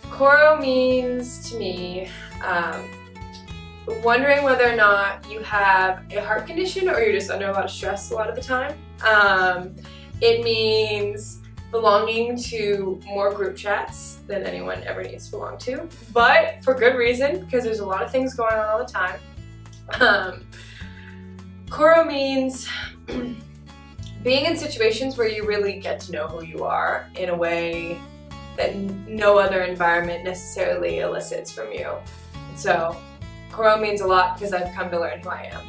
CORO means to me wondering whether or not you have a heart condition or you're just under a lot of stress a lot of the time. It means belonging to more group chats than anyone ever needs to belong to, but for good reason, because there's a lot of things going on all the time. CORO means being in situations where you really get to know who you are in a way that no other environment necessarily elicits from you. So CORO means a lot because I've come to learn who I am.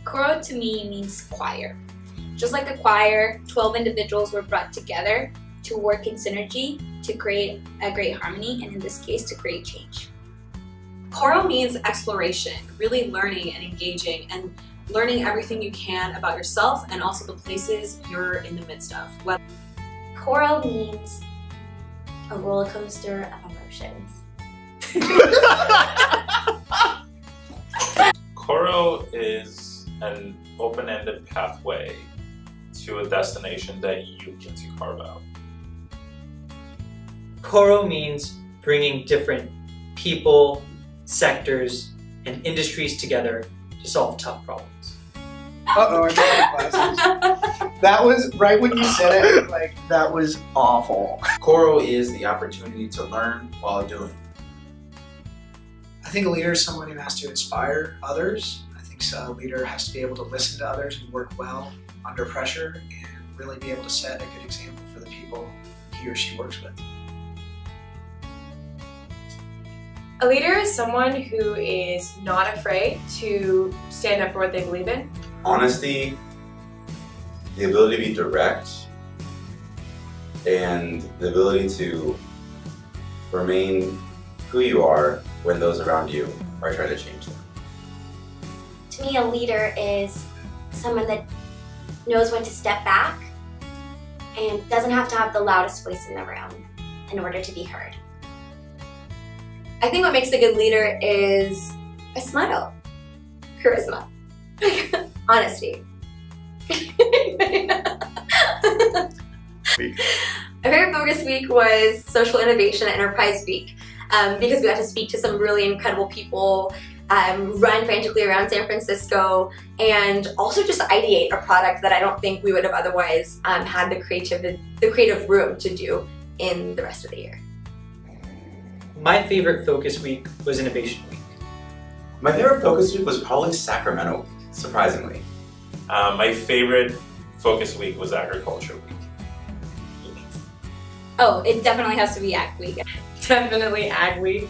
CORO to me means choir. Just like a choir, 12 individuals were brought together to work in synergy to create a great harmony, and in this case, to create change. CORO means exploration, really learning and engaging and learning everything you can about yourself and also the places you're in the midst of. CORO means a roller coaster of emotions. CORO is an open-ended pathway to a destination that you get to carve out. CORO means bringing different people, sectors, and industries together to solve tough problems. Uh-oh, I got my glasses. That was, right when you said it, like, that was awful. CORO is the opportunity to learn while doing. I think a leader is someone who has to inspire others. I think a leader has to be able to listen to others and work well under pressure and really be able to set a good example for the people he or she works with. A leader is someone who is not afraid to stand up for what they believe in. Honesty, the ability to be direct, and the ability to remain who you are when those around you are trying to change them. To me, a leader is someone that knows when to step back and doesn't have to have the loudest voice in the room in order to be heard. I think what makes a good leader is a smile, charisma, honesty. Our favorite focus week was Social Innovation Enterprise Week because we got to speak to some really incredible people, run frantically around San Francisco, and also just ideate a product that I don't think we would have otherwise had the creative room to do in the rest of the year. My favorite focus week was Innovation Week. My favorite focus week was probably Sacramento Week, surprisingly. My favorite focus week was Agriculture Week. Oh, it definitely has to be Ag Week. Definitely Ag Week,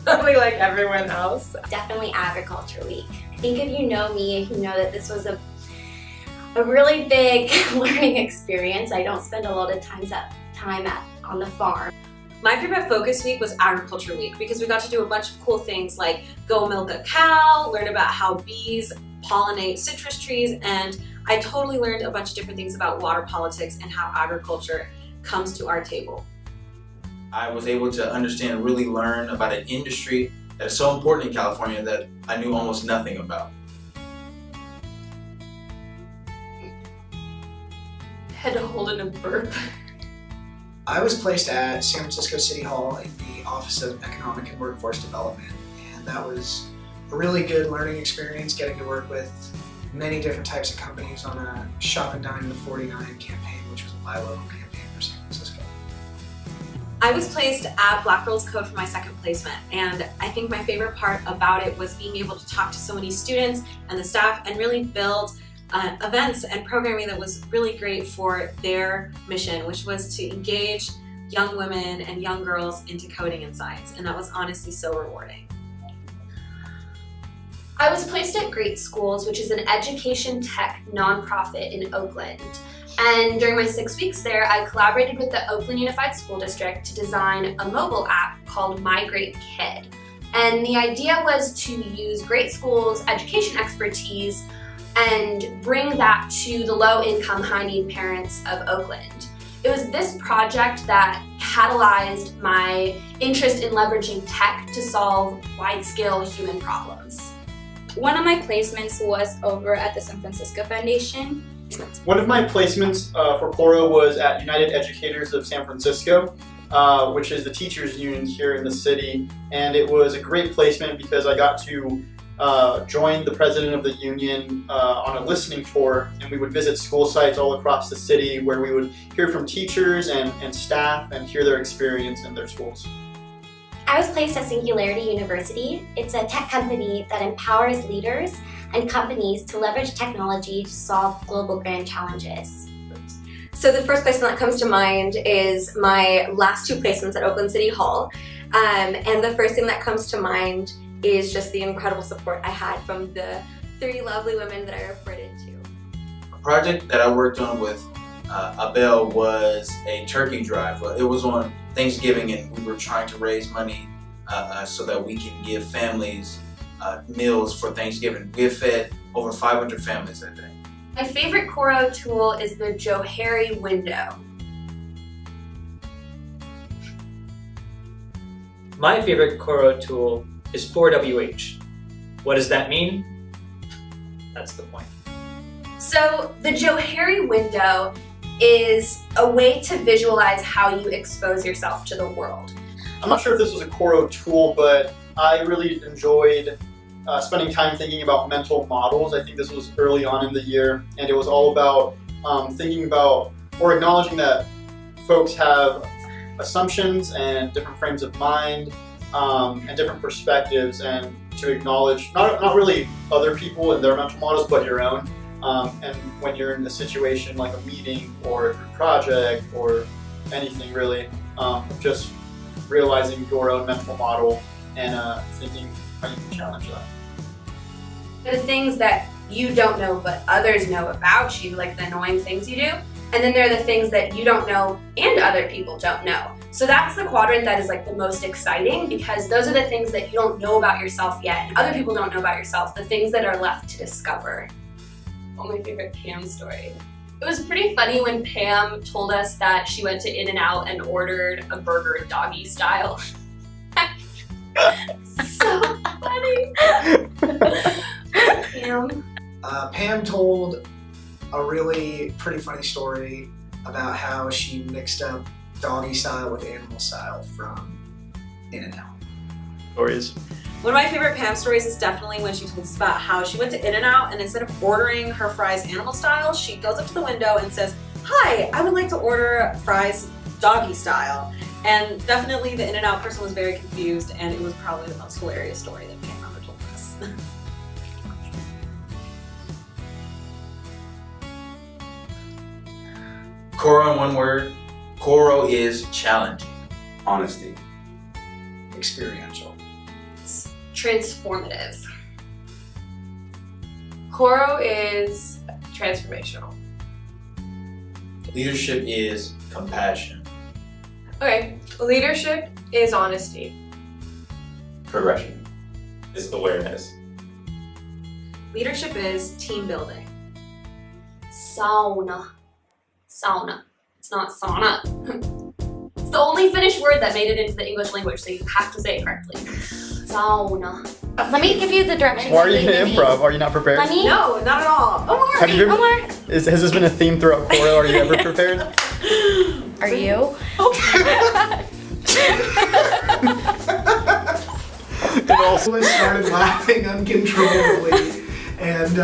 probably like everyone else. Definitely Agriculture Week. I think if you know me, you know that this was a really big learning experience. I don't spend a lot of time on the farm. My favorite focus week was Agriculture Week because we got to do a bunch of cool things like go milk a cow, learn about how bees pollinate citrus trees, and I totally learned a bunch of different things about water politics and how agriculture comes to our table. I was able to understand and really learn about an industry that is so important in California that I knew almost nothing about. Had to hold in a burp. I was placed at San Francisco City Hall in the Office of Economic and Workforce Development, and that was a really good learning experience, getting to work with many different types of companies on a Shop and Dine in the 49 campaign, which was a buy local campaign for San Francisco. I was placed at Black Girls Code for my second placement, and I think my favorite part about it was being able to talk to so many students and the staff and really build events and programming that was really great for their mission, which was to engage young women and young girls into coding and science, and that was honestly so rewarding. I was placed at Great Schools, which is an education tech nonprofit in Oakland. And during my 6 weeks there, I collaborated with the Oakland Unified School District to design a mobile app called My Great Kid. And the idea was to use Great Schools' education expertise and bring that to the low-income, high-need parents of Oakland. It was this project that catalyzed my interest in leveraging tech to solve wide-scale human problems. One of my placements was over at the San Francisco Foundation. One of my placements for CORO was at United Educators of San Francisco. which is the teachers union here in the city, and it was a great placement because I got to join the president of the union on a listening tour, and we would visit school sites all across the city where we would hear from teachers and staff and hear their experience in their schools. I was placed at Singularity University. It's a tech company that empowers leaders and companies to leverage technology to solve global grand challenges. So the first placement that comes to mind is my last 2 placements at Oakland City Hall. And the first thing that comes to mind is just the incredible support I had from the 3 lovely women that I reported to. A project that I worked on with Abel was a turkey drive. It was on Thanksgiving, and we were trying to raise money so that we can give families meals for Thanksgiving. We have fed over 500 families that day. My favorite CORO tool is the Johari window. My favorite CORO tool is 4WH. What does that mean? That's the point. So the Johari window is a way to visualize how you expose yourself to the world. I'm not sure if this was a CORO tool, but I really enjoyed spending time thinking about mental models. I think this was early on in the year, and it was all about thinking about or acknowledging that folks have assumptions and different frames of mind and different perspectives, and to acknowledge not really other people and their mental models, but your own. And when you're in a situation like a meeting or a group project or anything really, just realizing your own mental model and thinking how you can challenge that. The things that you don't know but others know about you, like the annoying things you do. And then there are the things that you don't know and other people don't know. So that's the quadrant that is like the most exciting, because those are the things that you don't know about yourself yet and other people don't know about yourself, the things that are left to discover. Oh, my favorite Pam story. It was pretty funny when Pam told us that she went to In-N-Out and ordered a burger doggy style. So funny. Pam. Pam told a really pretty funny story about how she mixed up doggy style with animal style from In-N-Out. Stories. One of my favorite Pam stories is definitely when she told us about how she went to In-N-Out, and instead of ordering her fries animal style, she goes up to the window and says, "Hi, I would like to order fries doggy style." And definitely the In-N-Out person was very confused, and it was probably the most hilarious story that Pam ever told us. CORO in one word, CORO is challenging. Honesty. Experiential. Transformative. CORO is transformational. Leadership is compassion. Okay, leadership is honesty. Progression. Is awareness. Leadership is team building. Sauna. Sauna. It's not sauna. It's the only Finnish word that made it into the English language, so you have to say it correctly. Sauna. Let me give you the directions. Why are you I gonna gave improv? Are you not prepared? Let me. No, not at all. Have you Omar. has this been a theme throughout CORO? Are you ever prepared? Are you? Nicholas started laughing uncontrollably, and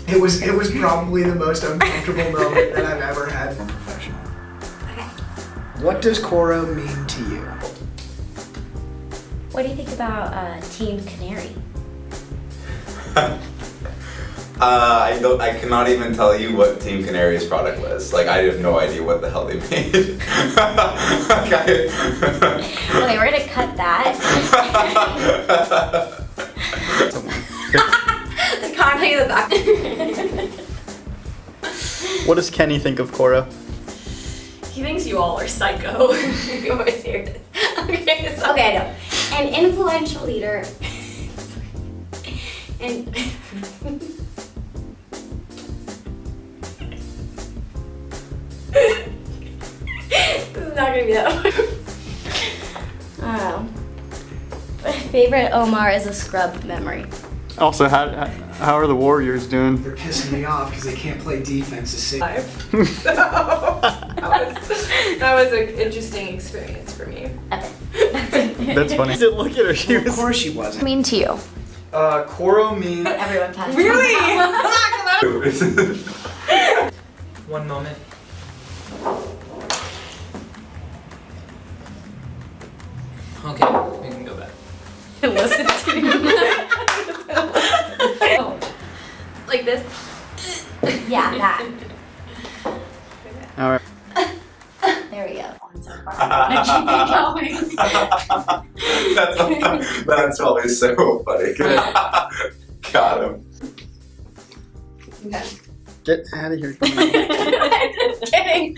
it was probably the most uncomfortable moment that I've ever had in a profession. What does CORO mean to you? What do you think about Team Canary? I cannot even tell you what Team Canary's product was. Like, I have no idea what the hell they made. Okay, we're gonna cut that. The content in the back. What does Kenny think of CORO? He thinks you all are psycho. You always hear this. Okay, so Okay, I know. An influential leader. And This is not gonna be that one. my favorite Omar is a scrub memory. Also, how are the Warriors doing? They're pissing me off because they can't play defense to save. That was an interesting experience for me. That's funny. Look at her. She Of was. course she wasn't. Mean to you. CORO means. Everyone passed. Really? 1 moment. Okay, we can go back. Listen to you. Like this. Yeah, that. All right. There we go. That's probably so funny. Got him. Get out of here. I'm just kidding.